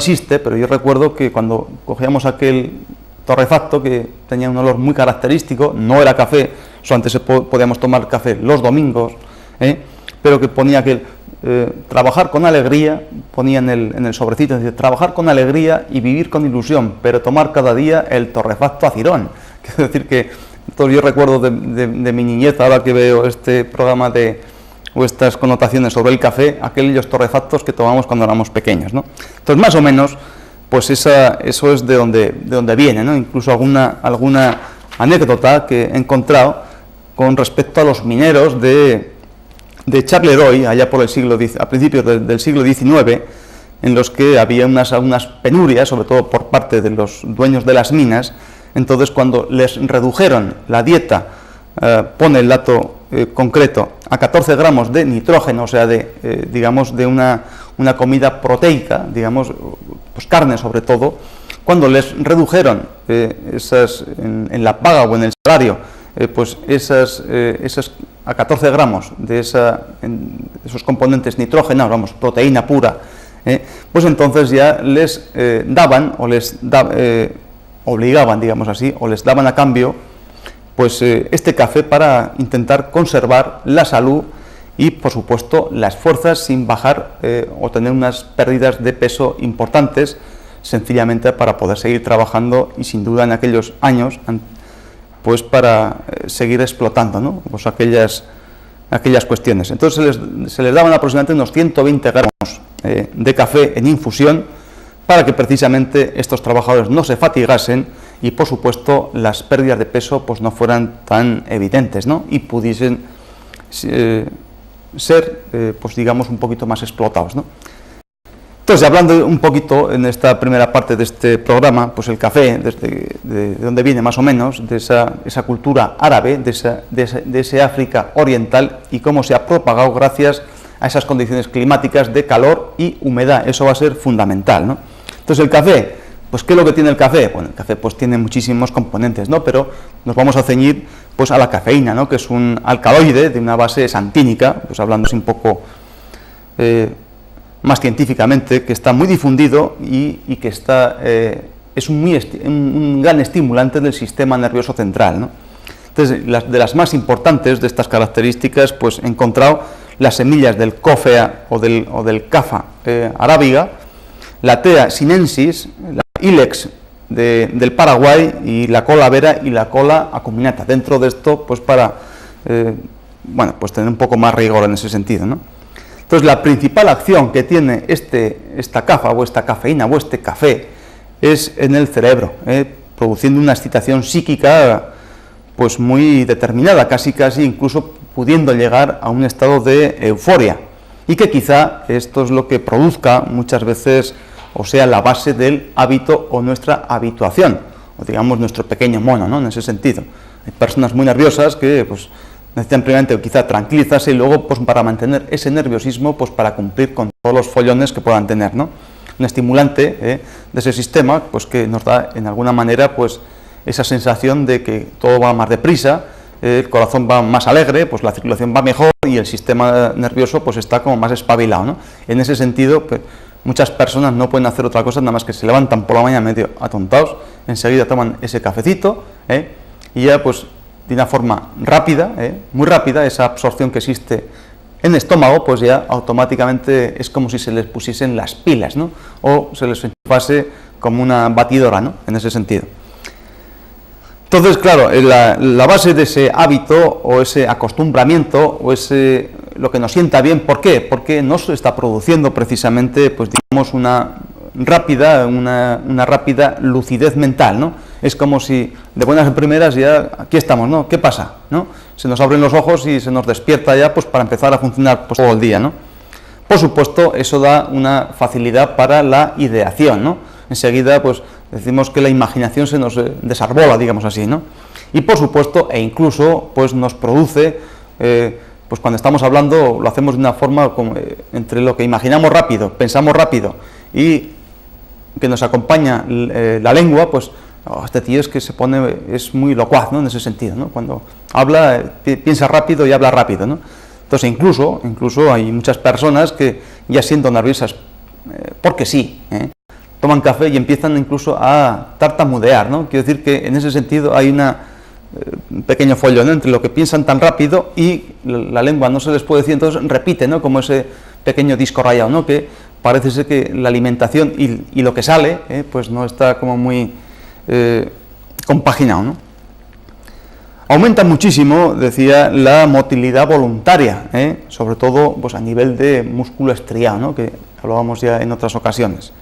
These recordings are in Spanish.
existe, pero yo recuerdo que cuando cogíamos aquel torrefacto que tenía un olor muy característico, no era café, solamente podíamos tomar café los domingos, pero que ponía que trabajar con alegría, ponía en el sobrecito, dice, trabajar con alegría y vivir con ilusión, pero tomar cada día el torrefacto Acirón. Quiero decir que yo recuerdo de mi niñez, ahora que veo este programa o estas connotaciones sobre el café, aquellos torrefactos que tomamos cuando éramos pequeños, ¿no? Entonces, más o menos, pues eso es de donde viene, ¿no? Incluso alguna anécdota que he encontrado con respecto a los mineros de Charleroi, allá por a principios del siglo XIX, en los que había unas penurias, sobre todo por parte de los dueños de las minas. Entonces, cuando les redujeron la dieta, pone el dato concreto, a 14 gramos de nitrógeno, o sea, digamos, de una comida proteica, digamos, pues carne sobre todo, cuando les redujeron en la paga o en el salario, pues esas a 14 gramos de esos componentes nitrógenos, vamos, proteína pura, pues entonces ya les daban o les obligaban, digamos así, o les daban a cambio pues este café para intentar conservar la salud y, por supuesto, las fuerzas sin bajar o tener unas pérdidas de peso importantes, sencillamente para poder seguir trabajando y, sin duda, en aquellos años, pues para seguir explotando, ¿no? Pues aquellas cuestiones. Entonces se les daban aproximadamente unos 120 gramos de café en infusión para que precisamente estos trabajadores no se fatigasen y, por supuesto, las pérdidas de peso pues no fueran tan evidentes, ¿no? Y pudiesen ser, pues digamos, un poquito más explotados, ¿no? Entonces, hablando un poquito en esta primera parte de este programa, pues el café, de dónde viene más o menos, de esa cultura árabe, de ese África oriental, y cómo se ha propagado gracias a esas condiciones climáticas de calor y humedad. Eso va a ser fundamental, ¿no? Entonces, el café, pues ¿qué es lo que tiene el café? Bueno, el café pues tiene muchísimos componentes, ¿no? Pero nos vamos a ceñir pues a la cafeína, ¿no? Que es un alcaloide de una base santínica, pues hablando así un poco más científicamente, que está muy difundido y que es un gran estimulante del sistema nervioso central, ¿no? Entonces, de las más importantes de estas características, pues he encontrado las semillas del cofea o del cafa arábiga, la Thea sinensis, la Ilex del Paraguay y la cola vera y la cola acuminata. Dentro de esto, pues para pues tener un poco más rigor en ese sentido, ¿no? Entonces, la principal acción que tiene esta cafa o esta cafeína o este café es en el cerebro, produciendo una excitación psíquica pues muy determinada, casi incluso pudiendo llegar a un estado de euforia, y que quizá esto es lo que produzca muchas veces, o sea, la base del hábito o nuestra habituación, o digamos nuestro pequeño mono, ¿no? En ese sentido. Hay personas muy nerviosas que pues necesitan primeramente quizá tranquilizarse y luego pues para mantener ese nerviosismo, pues para cumplir con todos los follones que puedan tener, ¿no? Un estimulante de ese sistema pues que nos da en alguna manera pues esa sensación de que todo va más deprisa, el corazón va más alegre, pues la circulación va mejor y el sistema nervioso pues está como más espabilado, ¿no? En ese sentido, pues, muchas personas no pueden hacer otra cosa nada más que se levantan por la mañana medio atontados, enseguida toman ese cafecito y ya pues de una forma rápida, muy rápida, esa absorción que existe en el estómago, pues ya automáticamente es como si se les pusiesen las pilas, ¿no? O se les enchufase como una batidora, ¿no? En ese sentido. Entonces, claro, la base de ese hábito o ese acostumbramiento o lo que nos sienta bien, ¿por qué? Porque no se está produciendo precisamente, pues digamos, una rápida lucidez mental, ¿no? Es como si de buenas a primeras ya aquí estamos, ¿no? ¿Qué pasa? ¿No? Se nos abren los ojos y se nos despierta ya pues para empezar a funcionar pues, todo el día, ¿no? Por supuesto, eso da una facilidad para la ideación, ¿no? Enseguida, pues decimos que la imaginación se nos desarbola, digamos así, ¿no? Y por supuesto, e incluso, pues nos produce, pues cuando estamos hablando, lo hacemos de una forma como, entre lo que imaginamos rápido, pensamos rápido y que nos acompaña la lengua, pues este tío es que es muy locuaz, ¿no? En ese sentido, ¿no? Cuando habla, piensa rápido y habla rápido, ¿no? Entonces, incluso hay muchas personas que ya siendo nerviosas, porque sí, toman café y empiezan incluso a tartamudear, ¿no? Quiero decir que en ese sentido hay un pequeño follón, ¿no?, entre lo que piensan tan rápido y la lengua no se les puede decir, entonces repite, ¿no?, como ese pequeño disco rayado, ¿no?, que parece ser que la alimentación y lo que sale, pues no está como muy compaginado, ¿no? Aumenta muchísimo, decía, la motilidad voluntaria, sobre todo pues a nivel de músculo estriado, ¿no?, que hablábamos ya en otras ocasiones.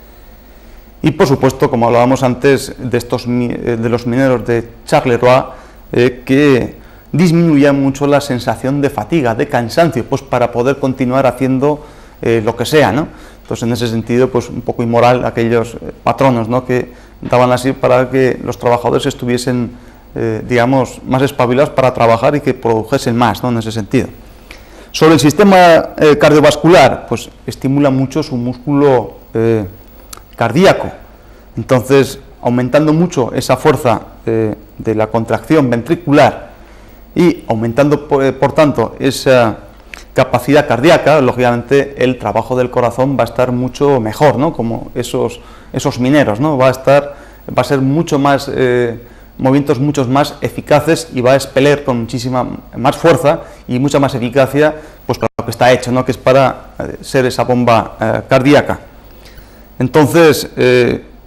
Y por supuesto, como hablábamos antes de los mineros de Charleroi, que disminuía mucho la sensación de fatiga, de cansancio, pues para poder continuar haciendo lo que sea, ¿no? Entonces, en ese sentido, pues un poco inmoral aquellos patronos, ¿no?, que daban así para que los trabajadores estuviesen, digamos, más espabilados para trabajar y que produjesen más, ¿no?, en ese sentido. Sobre el sistema cardiovascular, pues estimula mucho su músculo cardíaco, entonces aumentando mucho esa fuerza de la contracción ventricular y aumentando por tanto esa capacidad cardíaca, lógicamente el trabajo del corazón va a estar mucho mejor, ¿no?, como esos mineros, ¿no?, va a ser mucho más movimientos mucho más eficaces y va a expeler con muchísima más fuerza y mucha más eficacia, pues para lo que está hecho, ¿no?, que es para ser esa bomba cardíaca. Entonces,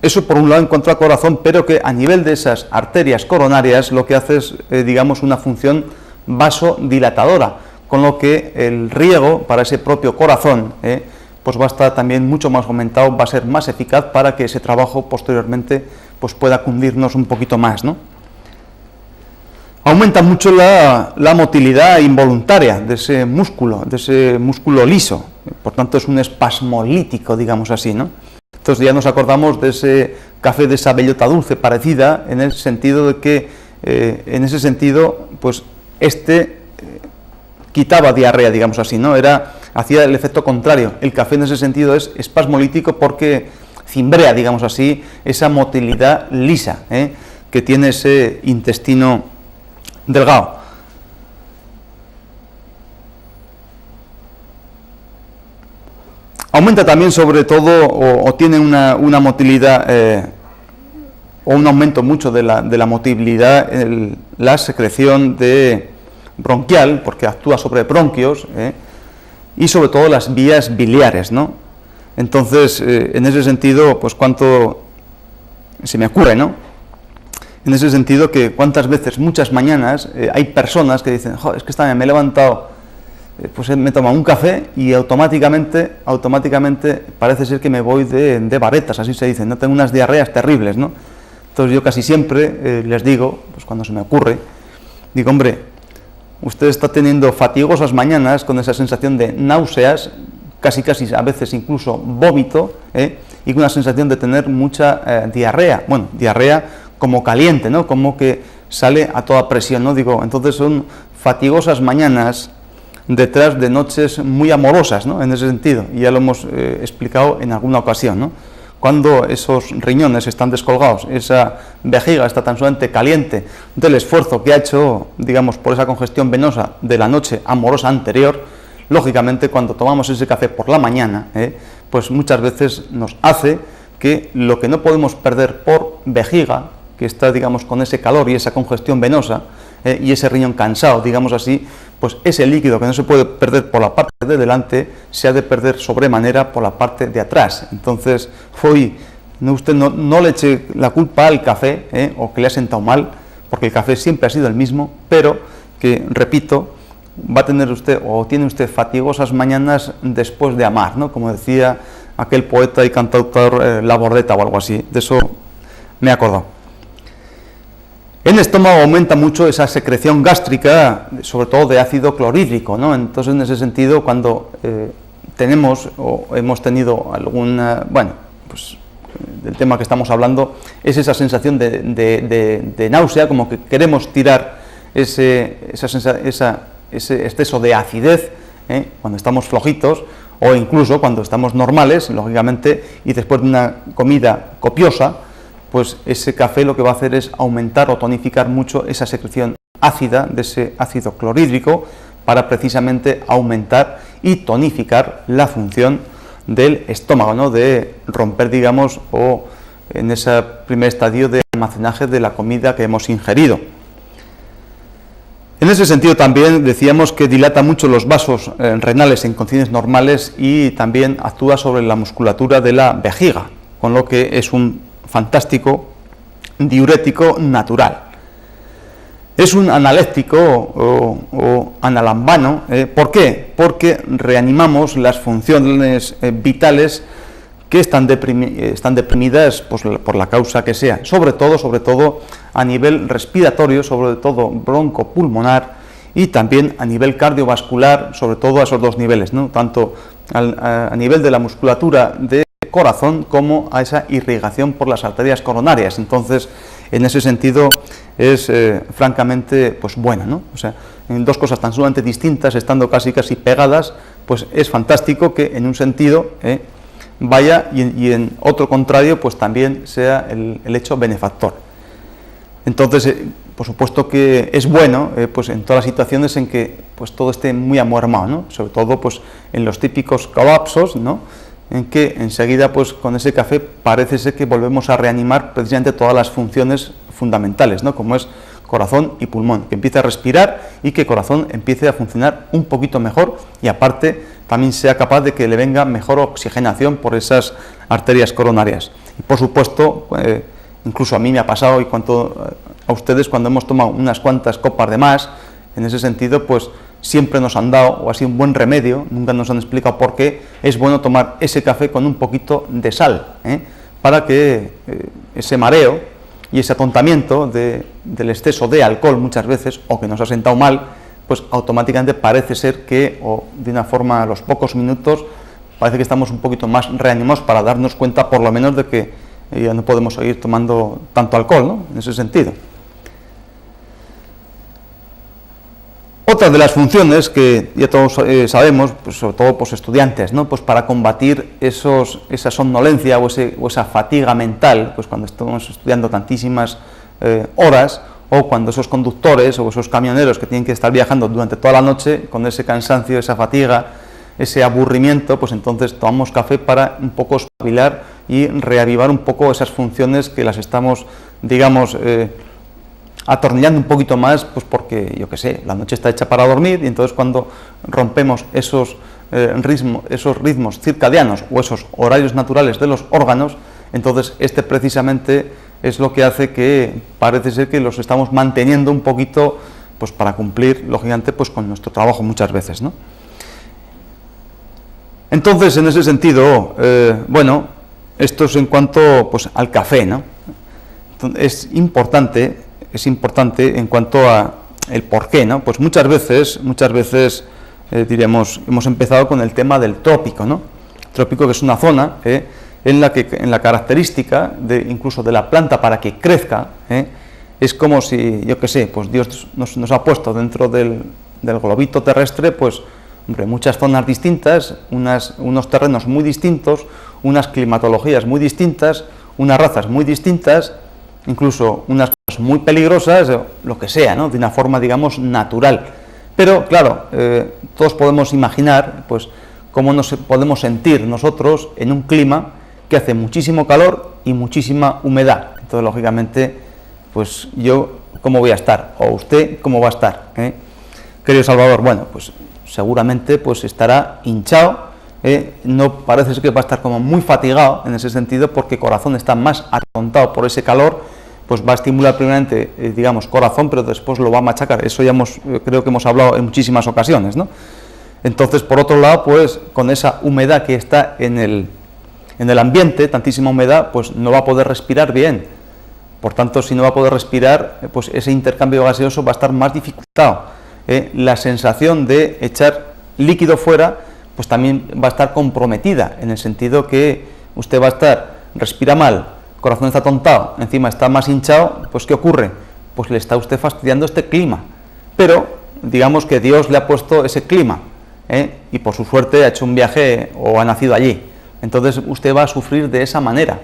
eso por un lado en cuanto al corazón, pero que a nivel de esas arterias coronarias lo que hace es, digamos, una función vasodilatadora, con lo que el riego para ese propio corazón, pues va a estar también mucho más aumentado, va a ser más eficaz para que ese trabajo posteriormente pues pueda cundirnos un poquito más, ¿no? Aumenta mucho la motilidad involuntaria de ese músculo liso, por tanto es un espasmolítico, digamos así, ¿no? Entonces ya nos acordamos de ese café, de esa bellota dulce parecida, en el sentido de que, pues quitaba diarrea, digamos así, ¿no? Hacía el efecto contrario. El café en ese sentido es espasmolítico porque cimbrea, digamos así, esa motilidad lisa, que tiene ese intestino delgado. Aumenta también sobre todo, o tiene una motilidad, o un aumento mucho de la motilidad, la secreción bronquial, porque actúa sobre bronquios, y sobre todo las vías biliares, ¿no? Entonces, en ese sentido, pues cuánto se me ocurre, ¿no? En ese sentido que cuántas veces, muchas mañanas, hay personas que dicen, jo, es que esta me he levantado, pues me tomo un café y automáticamente parece ser que me voy de varetas, así se dice, no tengo unas diarreas terribles, ¿no? Entonces yo casi siempre les digo, pues cuando se me ocurre, digo, hombre, usted está teniendo fatigosas mañanas con esa sensación de náuseas, casi a veces incluso vómito, y con una sensación de tener mucha diarrea, bueno, diarrea como caliente, ¿no?, como que sale a toda presión, ¿no? Digo, entonces son fatigosas mañanas detrás de noches muy amorosas, ¿no?, en ese sentido, y ya lo hemos explicado en alguna ocasión, ¿no? Cuando esos riñones están descolgados, esa vejiga está tan sumamente caliente del esfuerzo que ha hecho, digamos, por esa congestión venosa de la noche amorosa anterior, lógicamente cuando tomamos ese café por la mañana, pues muchas veces nos hace que lo que no podemos perder por vejiga, que está, digamos, con ese calor y esa congestión venosa, y ese riñón cansado, digamos así, pues ese líquido que no se puede perder por la parte de delante, se ha de perder sobremanera por la parte de atrás. Entonces, hoy usted no le eche la culpa al café, o que le ha sentado mal, porque el café siempre ha sido el mismo, pero que, repito, va a tener usted, o tiene usted fatigosas mañanas después de amar, ¿no?, como decía aquel poeta y cantautor Labordeta o algo así, de eso me he acordado. En el estómago aumenta mucho esa secreción gástrica, sobre todo de ácido clorhídrico, ¿no? Entonces, en ese sentido, cuando tenemos o hemos tenido alguna, bueno, pues del tema que estamos hablando, es esa sensación de náusea, como que queremos tirar ese exceso de acidez, cuando estamos flojitos, o incluso cuando estamos normales, lógicamente, y después de una comida copiosa, pues ese café lo que va a hacer es aumentar o tonificar mucho esa secreción ácida de ese ácido clorhídrico para precisamente aumentar y tonificar la función del estómago, ¿no? De romper, digamos, o en ese primer estadio de almacenaje de la comida que hemos ingerido. En ese sentido también decíamos que dilata mucho los vasos renales en condiciones normales y también actúa sobre la musculatura de la vejiga, con lo que es un fantástico diurético natural. Es un analéctico o analambano. ¿Por qué? Porque reanimamos las funciones vitales que están deprimidas pues, por la causa que sea, sobre todo a nivel respiratorio, sobre todo broncopulmonar, y también a nivel cardiovascular, sobre todo a esos dos niveles, ¿no? Tanto a nivel de la musculatura de corazón como a esa irrigación por las arterias coronarias. Entonces, en ese sentido es francamente pues buena, ¿no? O sea, en dos cosas tan sumamente distintas, estando casi pegadas, pues es fantástico que en un sentido vaya y en otro contrario pues también sea el hecho benefactor. Entonces, por supuesto que es bueno pues en todas las situaciones en que pues todo esté muy amuermado, ¿no? Sobre todo pues en los típicos colapsos, ¿no? En que enseguida pues con ese café parece ser que volvemos a reanimar precisamente todas las funciones fundamentales, ¿no? Como es corazón y pulmón, que empiece a respirar y que corazón empiece a funcionar un poquito mejor y aparte también sea capaz de que le venga mejor oxigenación por esas arterias coronarias. Y por supuesto, incluso a mí me ha pasado y cuanto a ustedes cuando hemos tomado unas cuantas copas de más, en ese sentido pues siempre nos han dado, o ha sido un buen remedio, nunca nos han explicado por qué, es bueno tomar ese café con un poquito de sal, para que ese mareo y ese atontamiento del exceso de alcohol muchas veces, o que nos ha sentado mal, pues automáticamente parece ser que, o de una forma a los pocos minutos, parece que estamos un poquito más reanimados para darnos cuenta por lo menos de que ya no podemos seguir tomando tanto alcohol, ¿no? En ese sentido. Otra de las funciones que ya todos sabemos, pues sobre todo pues estudiantes, ¿no? Pues para combatir esa somnolencia o esa fatiga mental, pues cuando estamos estudiando tantísimas horas, o cuando esos conductores o esos camioneros que tienen que estar viajando durante toda la noche con ese cansancio, esa fatiga, ese aburrimiento, pues entonces tomamos café para un poco espabilar y reavivar un poco esas funciones que las estamos, digamos, atornillando un poquito más, pues porque, yo qué sé, la noche está hecha para dormir y entonces cuando rompemos esos ritmos circadianos o esos horarios naturales de los órganos, entonces precisamente es lo que hace que parece ser que los estamos manteniendo un poquito pues para cumplir, lógicamente, pues con nuestro trabajo muchas veces, ¿no? Entonces, en ese sentido, bueno, esto es en cuanto pues al café, ¿no? Entonces, es importante en cuanto a el por qué, ¿no? Pues muchas veces diríamos, hemos empezado con el tema del trópico, ¿no? Trópico, que es una zona en la característica incluso de la planta para que crezca, es como si, yo qué sé, pues Dios nos ha puesto dentro del globito terrestre, pues, hombre, muchas zonas distintas, unos terrenos muy distintos, unas climatologías muy distintas, unas razas muy distintas, incluso unas cosas muy peligrosas, lo que sea, ¿no? De una forma, digamos, natural. Pero, claro, todos podemos imaginar, pues, cómo nos podemos sentir nosotros en un clima que hace muchísimo calor y muchísima humedad. Entonces, lógicamente, pues yo, ¿cómo voy a estar? O usted, ¿cómo va a estar? Querido Salvador, bueno, pues seguramente pues estará hinchado, no parece ser que va a estar como muy fatigado en ese sentido, porque corazón está más atontado por ese calor, pues va a estimular primeramente, digamos, corazón, pero después lo va a machacar. Eso ya creo que hemos hablado en muchísimas ocasiones, ¿no? Entonces, por otro lado, pues con esa humedad que está en el ambiente, tantísima humedad, pues no va a poder respirar bien. Por tanto, si no va a poder respirar, pues ese intercambio gaseoso va a estar más dificultado. La sensación de echar líquido fuera, pues también va a estar comprometida, en el sentido que usted va a respira mal, corazón está atontado, encima está más hinchado, pues ¿qué ocurre? Pues le está usted fastidiando este clima. Pero digamos que Dios le ha puesto ese clima, y por su suerte ha hecho un viaje o ha nacido allí. Entonces usted va a sufrir de esa manera.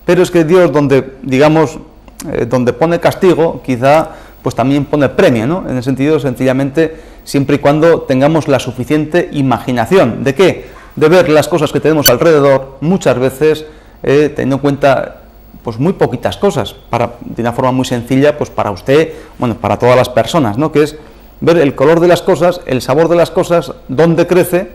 Pero es que Dios, donde pone castigo, quizá pues también pone premio, ¿no? En el sentido, sencillamente, siempre y cuando tengamos la suficiente imaginación. ¿De qué? de ver las cosas que tenemos alrededor, muchas veces teniendo en cuenta pues muy poquitas cosas, de una forma muy sencilla, pues para usted, bueno, para todas las personas, ¿no? Que es ver el color de las cosas, el sabor de las cosas, dónde crece,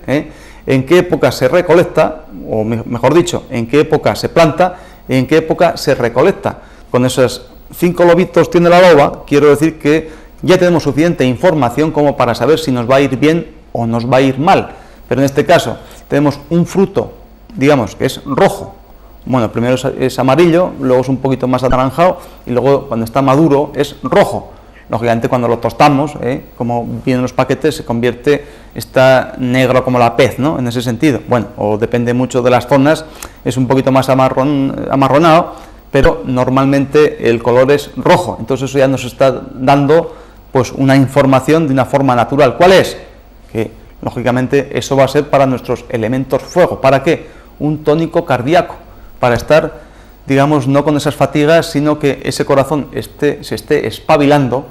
en qué época se recolecta, o mejor dicho, en qué época se planta, en qué época se recolecta. Con esos 5 lobitos tiene la loba, quiero decir que ya tenemos suficiente información como para saber si nos va a ir bien o nos va a ir mal. Pero en este caso tenemos un fruto, digamos, que es rojo. Bueno, primero es amarillo, luego es un poquito más anaranjado y luego cuando está maduro es rojo. Lógicamente cuando lo tostamos, como vienen los paquetes, se convierte, está negro como la pez, ¿no? En ese sentido. Bueno, o depende mucho de las zonas, es un poquito más amarronado, pero normalmente el color es rojo. Entonces eso ya nos está dando pues una información de una forma natural. ¿Cuál es? Que lógicamente eso va a ser para nuestros elementos fuego. ¿Para qué? Un tónico cardíaco, para estar, digamos, no con esas fatigas, sino que ese corazón se esté espabilando.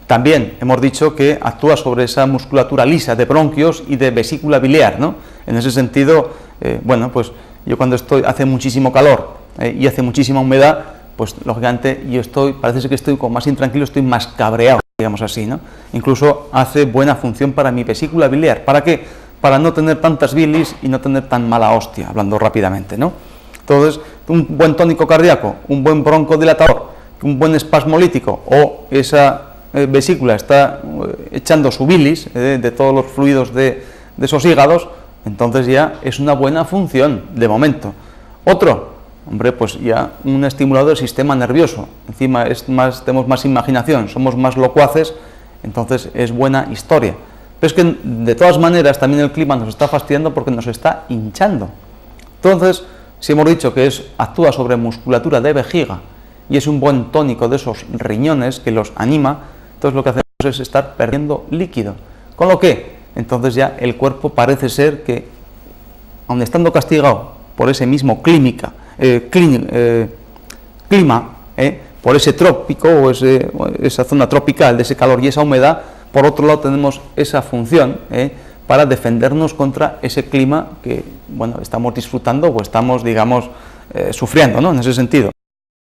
También hemos dicho que actúa sobre esa musculatura lisa de bronquios y de vesícula biliar, ¿no? En ese sentido, bueno, pues yo cuando hace muchísimo calor y hace muchísima humedad, pues lógicamente parece ser que estoy como más intranquilo, estoy más cabreado, digamos así, ¿no? Incluso hace buena función para mi vesícula biliar. ¿Para qué? Para no tener tantas bilis y no tener tan mala hostia, hablando rápidamente, ¿no? Entonces, un buen tónico cardíaco, un buen broncodilatador, un buen espasmolítico o esa vesícula está echando su bilis de todos los fluidos de esos hígados, entonces ya es una buena función de momento. Otro, hombre, pues ya un estimulador del sistema nervioso, encima tenemos más imaginación, somos más locuaces, entonces es buena historia. Pero es que de todas maneras también el clima nos está fastidiando porque nos está hinchando. Entonces, si hemos dicho que actúa sobre musculatura de vejiga y es un buen tónico de esos riñones que los anima, entonces lo que hacemos es estar perdiendo líquido. ¿Con lo que? Entonces ya el cuerpo parece ser que, aun estando castigado por ese mismo clima, por ese trópico o esa zona tropical de ese calor y esa humedad, por otro lado tenemos esa función para defendernos contra ese clima que, bueno, estamos disfrutando o estamos, digamos, sufriendo, ¿no? En ese sentido.